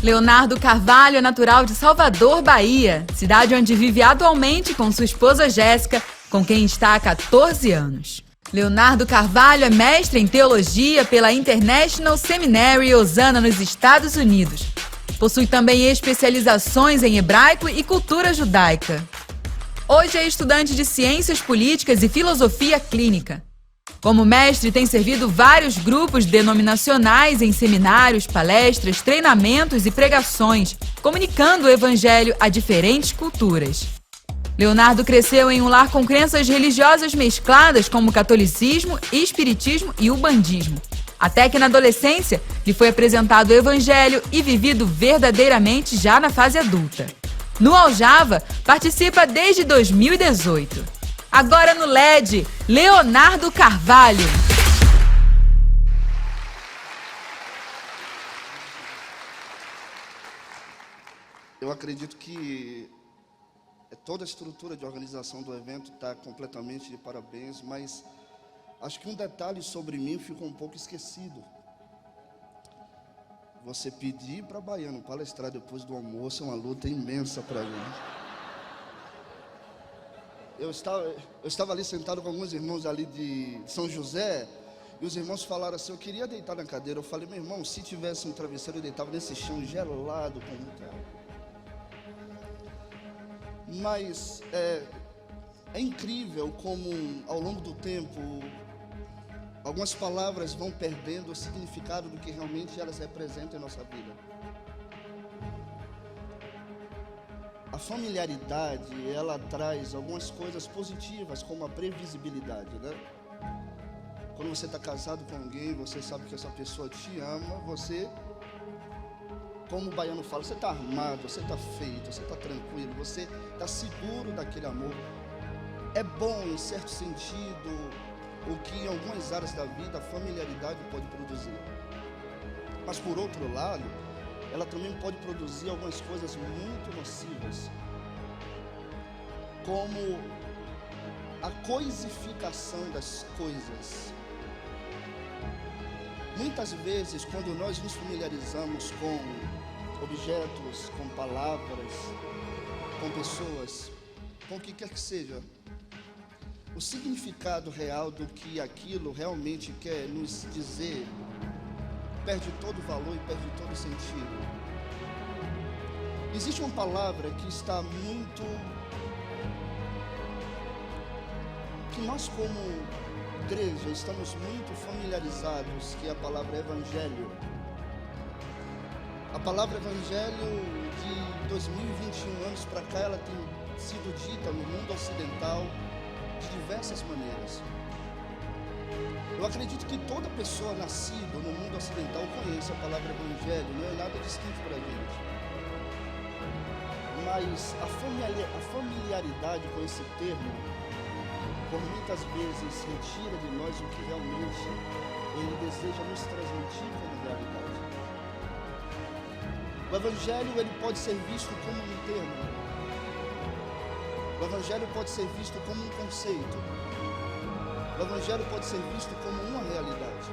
Leonardo Carvalho é natural de Salvador, Bahia, cidade onde vive atualmente com sua esposa Jéssica, com quem está há 14 anos. Leonardo Carvalho é mestre em teologia pela International Seminary Osana, nos Estados Unidos. Possui também especializações em hebraico e cultura judaica. Hoje é estudante de ciências políticas e filosofia clínica. Como mestre, tem servido vários grupos denominacionais em seminários, palestras, treinamentos e pregações, comunicando o evangelho a diferentes culturas. Leonardo cresceu em um lar com crenças religiosas mescladas como catolicismo, espiritismo e ubandismo. Até que na adolescência lhe foi apresentado o evangelho e vivido verdadeiramente já na fase adulta. No Aljava, participa desde 2018. Agora no LED, Leonardo Carvalho. Eu acredito que toda a estrutura de organização do evento está completamente de parabéns, mas acho que um detalhe sobre mim ficou um pouco esquecido. Você pedir para baiano palestrar depois do almoço é uma luta imensa para mim. Eu estava ali sentado com alguns irmãos ali de São José, e os irmãos falaram assim: eu queria deitar na cadeira. Eu falei: meu irmão, se tivesse um travesseiro, eu deitava nesse chão gelado como terra. Mas é incrível como ao longo do tempo algumas palavras vão perdendo o significado do que realmente elas representam em nossa vida. A familiaridade, ela traz algumas coisas positivas, como a previsibilidade, né? Quando você está casado com alguém, você sabe que essa pessoa te ama, você, como o baiano fala, você está armado, você está feito, você está tranquilo, você está seguro daquele amor. É bom, em certo sentido, o que em algumas áreas da vida a familiaridade pode produzir. Mas por outro lado, ela também pode produzir algumas coisas muito nocivas, como a coisificação das coisas. Muitas vezes, quando nós nos familiarizamos com objetos, com palavras, com pessoas, com o que quer que seja, o significado real do que aquilo realmente quer nos dizer perde todo o valor e perde todo o sentido. Existe uma palavra que está muito, que nós como igreja estamos muito familiarizados, que é a palavra evangelho. A palavra evangelho de 2021 anos para cá, ela tem sido dita no mundo ocidental de diversas maneiras. Eu acredito que toda pessoa nascida no mundo ocidental conhece a palavra evangelho, não é nada distinto para a gente. Mas a familiaridade com esse termo, por muitas vezes, retira de nós o que realmente ele deseja nos transmitir como realidade. O evangelho, ele pode ser visto como um termo. O evangelho pode ser visto como um conceito. O evangelho pode ser visto como uma realidade,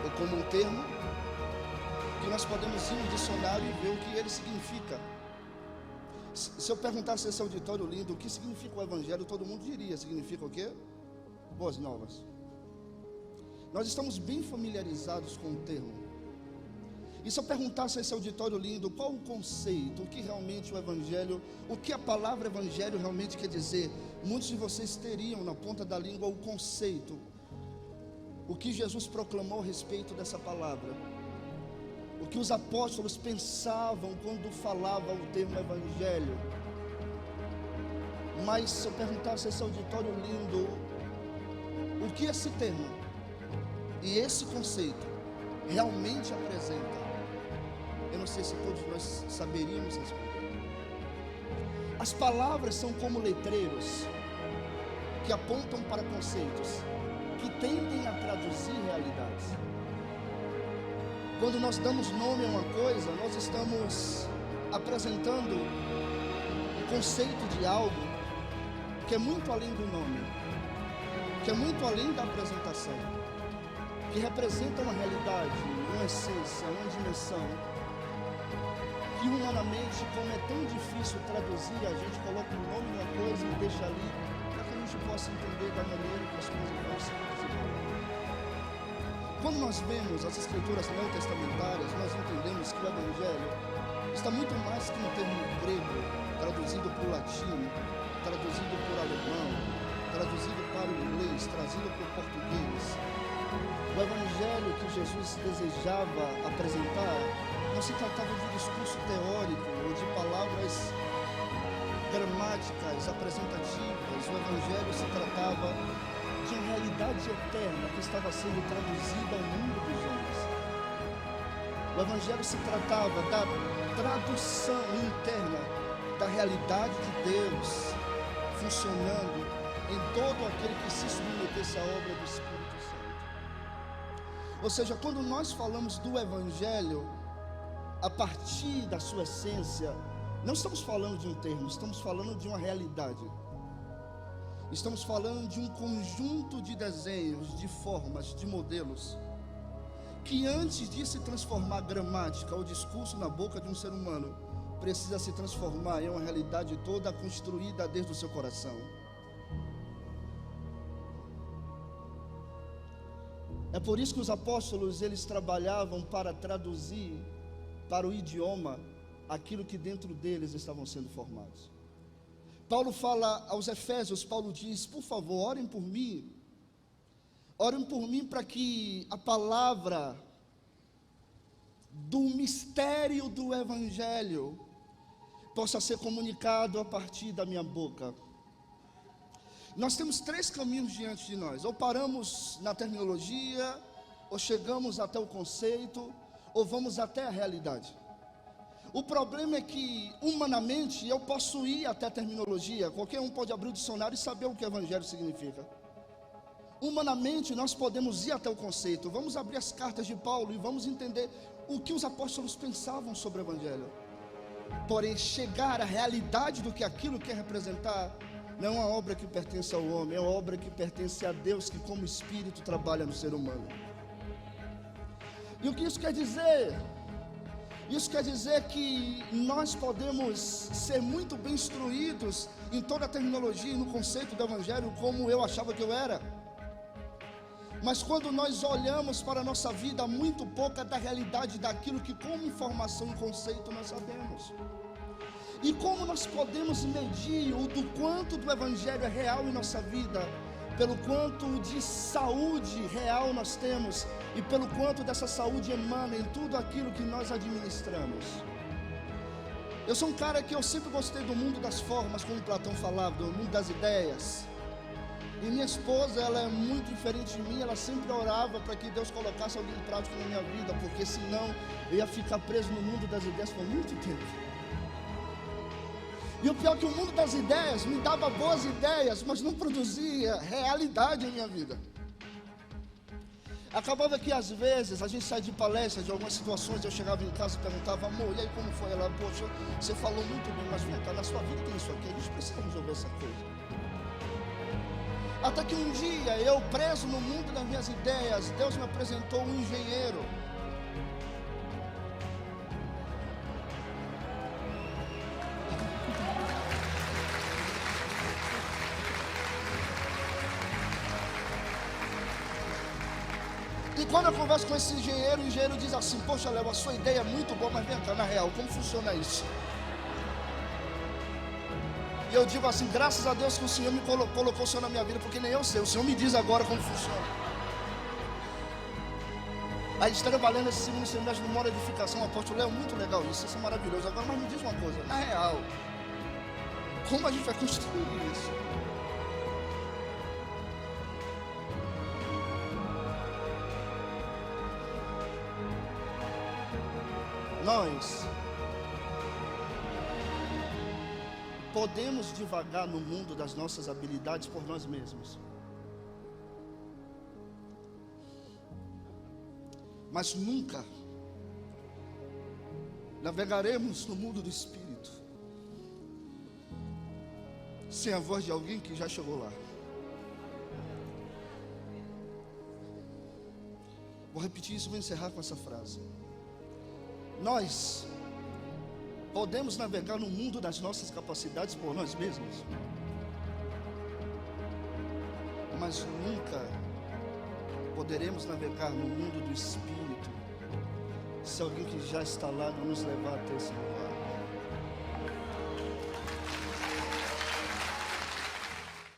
ou como um termo que nós podemos ir no dicionário e ver o que ele significa. Se eu perguntasse a esse auditório lindo o que significa o evangelho, todo mundo diria: significa o quê? Boas novas. Nós estamos bem familiarizados com o termo. E se eu perguntasse a esse auditório lindo qual o conceito, o que realmente o evangelho, o que a palavra evangelho realmente quer dizer, muitos de vocês teriam na ponta da língua o conceito, o que Jesus proclamou a respeito dessa palavra, o que os apóstolos pensavam quando falavam o termo evangelho. Mas se eu perguntasse a esse auditório lindo o que esse termo e esse conceito realmente apresenta, eu não sei se todos nós saberíamos responder. As palavras são como letreiros que apontam para conceitos, que tendem a traduzir realidades. Quando nós damos nome a uma coisa, nós estamos apresentando um conceito de algo que é muito além do nome, que é muito além da apresentação, que representa uma realidade, uma essência, uma dimensão que humanamente, como é tão difícil traduzir, a gente coloca o nome numa coisa e deixa ali, para que a gente possa entender da maneira que as coisas vão se desenvolver. Quando nós vemos as escrituras neotestamentárias, nós entendemos que o Evangelho está muito mais que um termo grego, traduzido para o latim, traduzido por alemão, traduzido para o inglês, trazido para o português. O Evangelho que Jesus desejava apresentar não se tratava de um discurso teórico ou de palavras gramáticas, apresentativas. O Evangelho se tratava de uma realidade eterna que estava sendo traduzida ao mundo dos homens. O Evangelho se tratava da tradução interna da realidade de Deus funcionando em todo aquele que se submetesse à obra do Espírito Santo. Ou seja, quando nós falamos do Evangelho, a partir da sua essência, não estamos falando de um termo, estamos falando de uma realidade. Estamos falando de um conjunto de desenhos, de formas, de modelos, que antes de se transformar gramática ou discurso na boca de um ser humano, precisa se transformar em uma realidade toda construída desde o seu coração. É por isso que os apóstolos, eles trabalhavam para traduzir para o idioma aquilo que dentro deles estavam sendo formados. Paulo fala aos Efésios, Paulo diz: por favor, orem por mim para que a palavra do mistério do Evangelho possa ser comunicado a partir da minha boca. Nós temos 3 caminhos diante de nós: ou paramos na terminologia, ou chegamos até o conceito, ou vamos até a realidade. O problema é que, humanamente, eu posso ir até a terminologia. Qualquer um pode abrir o dicionário e saber o que Evangelho significa. Humanamente, nós podemos ir até o conceito. Vamos abrir as cartas de Paulo e vamos entender o que os apóstolos pensavam sobre o Evangelho. Porém, chegar à realidade do que aquilo quer representar, não é uma obra que pertence ao homem, é uma obra que pertence a Deus, que como Espírito trabalha no ser humano. E o que isso quer dizer? Isso quer dizer que nós podemos ser muito bem instruídos em toda a terminologia e no conceito do Evangelho, como eu achava que eu era. Mas quando nós olhamos para a nossa vida, muito pouca da realidade daquilo que como informação e conceito nós sabemos. E como nós podemos medir o do quanto do Evangelho é real em nossa vida, pelo quanto de saúde real nós temos e pelo quanto dessa saúde emana em tudo aquilo que nós administramos. Eu sou um cara que eu sempre gostei do mundo das formas, como Platão falava, do mundo das ideias. E minha esposa, ela é muito diferente de mim, ela sempre orava para que Deus colocasse alguém prático na minha vida, porque senão eu ia ficar preso no mundo das ideias por muito tempo. E o pior é que o mundo das ideias me dava boas ideias, mas não produzia realidade em minha vida. Acabava que às vezes a gente saía de palestra, de algumas situações, eu chegava em casa e perguntava: amor, e aí como foi? Ela: poxa, você falou muito bem, mas vem cá, na sua vida tem isso aqui, a gente precisa resolver essa coisa. Até que um dia, eu preso no mundo das minhas ideias, Deus me apresentou um engenheiro. E quando eu converso com esse engenheiro, o engenheiro diz assim: poxa, Léo, a sua ideia é muito boa, mas vem cá, na real, como funciona isso? E eu digo assim: graças a Deus que o Senhor me colocou o Senhor na minha vida, porque nem eu sei, o Senhor me diz agora como funciona. A gente está trabalhando esse segundo semestre numa edificação, apóstolo Léo, muito legal isso é maravilhoso. Agora, mas me diz uma coisa, na real, como a gente vai construir isso? Nós podemos divagar no mundo das nossas habilidades por nós mesmos, mas nunca navegaremos no mundo do Espírito sem a voz de alguém que já chegou lá. Vou repetir isso, vou encerrar com essa frase. Nós Podemos navegar no mundo das nossas capacidades por nós mesmos, mas nunca poderemos navegar no mundo do Espírito se alguém que já está lá não nos levar até esse lugar.